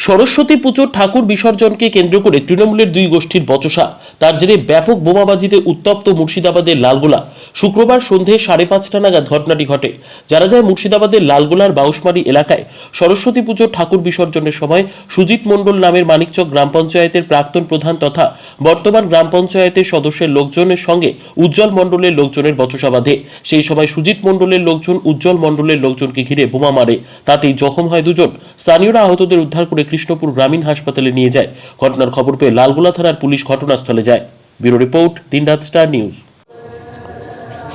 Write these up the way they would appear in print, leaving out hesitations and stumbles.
সরস্বতী পুজোর ঠাকুর বিসর্জনকে কেন্দ্র করে তৃণমূলের দুই গোষ্ঠীর বচসা, তার জেরে ব্যাপক বোমাবাজিতে উত্তপ্ত মুর্শিদাবাদের লালগোলা। শুক্রবার সন্ধে 5:30 নাগাদ ঘটনাটি ঘটে। জানা যায়, মুর্শিদাবাদের লালগোলার বাউশমারি এলাকায় সরস্বতী পুজোর ঠাকুর বিসর্জনের সময় সুজিত মণ্ডল নামের মানিকচক গ্রাম পঞ্চায়েতের প্রাক্তন প্রধান তথা বর্তমান গ্রাম পঞ্চায়েতের সদস্যের লোকজনের সঙ্গে উজ্জ্বল মণ্ডলের লোকজনের বচসা বাঁধে। সেই সময় সুজিত মণ্ডলের লোকজন উজ্জ্বল মণ্ডলের লোকজনকে ঘিরে বোমা মারে। তাতেই জখম হয় দুজন। স্থানীয়রা আহতদের উদ্ধার করে কৃষ্ণপুর গ্রামীণ হাসপাতালে নিয়ে যায়। ঘটনার খবর পেয়ে লালগোলা থানার পুলিশ ঘটনাস্থলে যায়। ব্যুরো রিপোর্ট, দিনরাত স্টার নিউজ।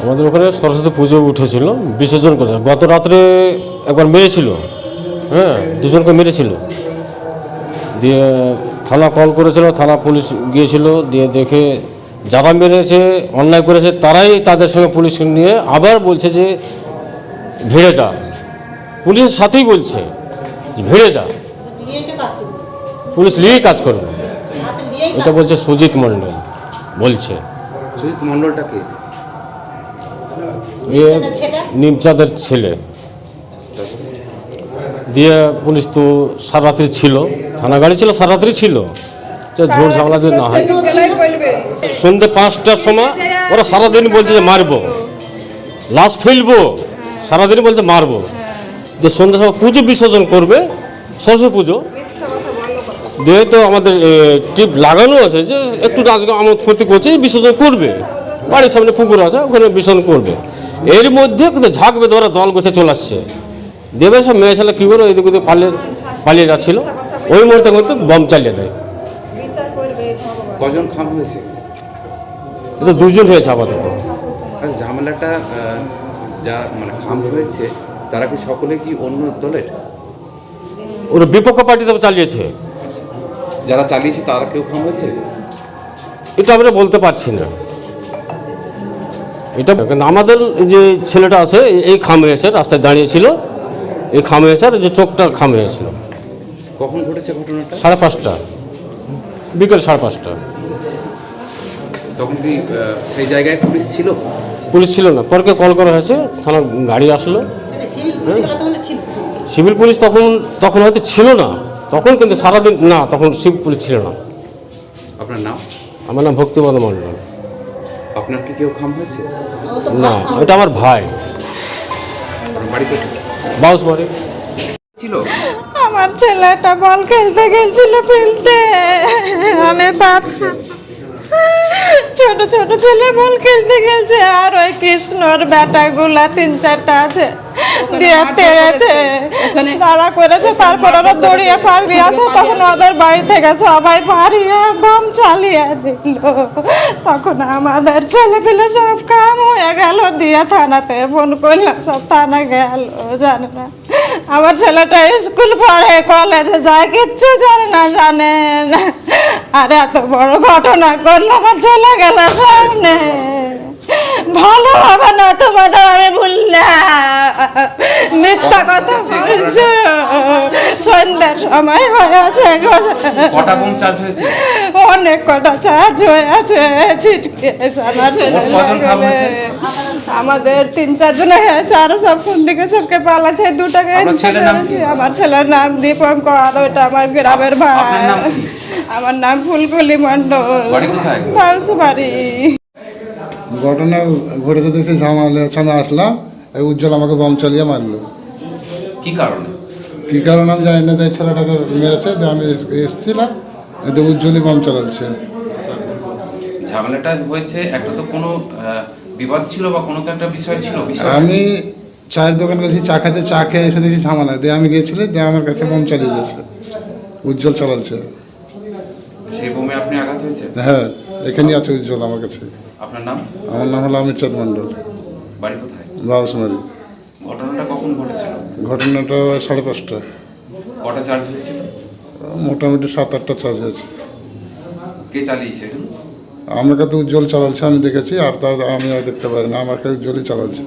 আমাদের ওখানে সরস্বতী পুজো উঠেছিল, বিসর্জন করে গত রাত্রে একবার মেরেছিল, দুজনকে মেরেছিল। দিয়ে থানা কল করেছিল, থানা পুলিশ গিয়েছিল, দিয়ে দেখে যারা মেরেছে অন্যায় করেছে তারাই তাদের সঙ্গে পুলিশ নিয়ে আবার বলছে যে ভিড়ে যা, পুলিশের সাথেই বলছে যে ভিড়ে যা, পুলিশ নিয়েই কাজ করবে, এটা বলছে সুজিত মণ্ডল বলছে। সুজিত মণ্ডলটা কে? নিমচাঁদের ছেলে। দিয়ে পুলিশ তো সারা রাত্রি ছিল, থানা গাড়ি ছিল, সারা রাত্রি ছিল, ঝোড় ঝামেলা যদি না হয়। সন্ধ্যে 5টার সময় ওরা সারাদিন বলছে যে মারবো, লাশ ফেলবো, সারাদিন বলছে মারবো। যে সন্ধ্যে সময় পুজো বিসর্জন করবে, সরস্বতী পুজো দিয়ে তো আমাদের টিপ লাগানো আছে যে একটু আজকে আমোদ ফুর্তি করছে, বিসর্জন করবে, বাড়ির সামনে পুকুর আছে ওখানে বিসর্জন করবে। এর মধ্যে কিন্তু ঝাঁক বেঁধে ওরা দল গোছে চলে আসছে। দেবে সব মেয়ে ছেলে কী করে ওইদিকে পালিয়ে যাচ্ছিল, ওই মুহূর্তে কিন্তু বম চালিয়ে দেয়। কজন খাম হয়েছে? এটা দুজন হয়েছে আপাতত। ঝামেলাটা যা মানে খাম হয়েছে তারা কি সকলে কি অন্য দলের? ওরা বিপক্ষ পার্টিতে চালিয়েছে। যারা চালিয়েছে তারা কেউ খাম হয়েছে? এটা আমরা বলতে পারছি না। এটা কিন্তু আমাদের যে ছেলেটা আছে এই খাম হয়েছে, রাস্তায় দাঁড়িয়েছিল, এই খাম হয়েছে, আর যে চোখটা খাম হয়েছিল। কখন ঘটেছে ঘটনাটা? 5:30, বিকেল 5:30। তখন কি সেই জায়গায় পুলিশ ছিল? পুলিশ ছিল না, পরকে কল করা হয়েছে, থানা গাড়ি আসলো। সিভিল পুলিশ তখন হয়তো ছিল না, তখন কিন্তু সারাদিন না, তখন সিভিল পুলিশ ছিল না। আপনার নাম? আমার নাম ভক্তিপদ মণ্ডল। আপনার কি কেউ খাম হয়েছে? না, এটা আমার ভাই। আপনার বাড়ি কোথায়? বাউশমারি ছিল। আমার ছেলেটা বল খেলতে গেছিল ফিল্ডে, আমি বাচ্চা ছোট ছোট ছেলে বল খেলতে গেছে, আর ওই কৃষ্ণর বেটাগুলা 3-4টা আছে, দিয়ে তেড়েছে, তারা করেছে। তারপর ওরা দৌড়িয়ে পালিয়ে আসে, তখন ওদের বাড়ি থেকে সবাই পালিয়ে বম চালিয়ে দিল। তখন আমাদের ছেলে পেলে সব কাম হয়ে গেল, দিয়ে থানাতে ফোন করলাম, সব থানা গেল। জানে না আমার ছেলেটা স্কুল পড়ে, কলেজে যায়, কিচ্ছু জানে না। আর এত বড় ঘটনা করলো, আমার চলে গেল সামনে। ভালো হবে না তোমাদের, আমি বললাম মিথ্যা কথা বলছো। সন্ধ্যার সময় হয়েছে, কটা বোম চার্জ হয়েছে? অনেক কটা চার্জ হয়ে আছে, ছিটকে আমার ছেলে। আমাদের 3-4 জন হয়েছে, আরো সব কোন দিকে সবকে পালাচ্ছে। 2টাকে আমার ছেলের নাম দীপঙ্কর, ওইটা আমার গ্রামের ভাই। আমার নাম ফুলকলি মণ্ডল, বাউশমারি। ঘটনা ঘটেছে দেখছি, ঝামেলার সামনে আসলাম, এই উজ্জ্বল আমাকে বম চালিয়ে মারলো। কি কারণে? কী কারণ আমি জানি না, এই ছেলেটাকে মেরেছে, আমি এসেছিলাম, এতে উজ্জ্বলই বম চালাচ্ছে। ঝামেলাটা হয়েছে একটা তো কোনো বিবাদ ছিল বা কোনো তো একটা বিষয় ছিল? আমি চায়ের দোকান গেছি, চা খেয়ে এসে দেখছি ঝামেলা, দিয়ে আমি গিয়েছিলাম, দিয়ে আমার কাছে বম চালিয়ে দিয়েছে, উজ্জ্বল চালাচ্ছে। সেই বোমে আপনি আঘাত হয়েছে? হ্যাঁ, এখানেই আছে উজ্জ্বল আমার কাছে। আপনার নাম? আমার নাম হলো অমিত চাঁদ মণ্ডল, বাড়ি কোথায়? বাউশমারি। ঘটনাটা কখন ঘটেছিল? ঘটনাটা 5:30। কটা চার্জ হয়েছিল? মোটামুটি 7-8টা চার্জ হয়েছে। কে চালিয়েছে এটা? আমাকে তো উজ্জ্বল চালাচ্ছে, আমি দেখেছি, আর তার আমি আর দেখতে পারি না, আমাকে উজ্জ্বলই চালাচ্ছে।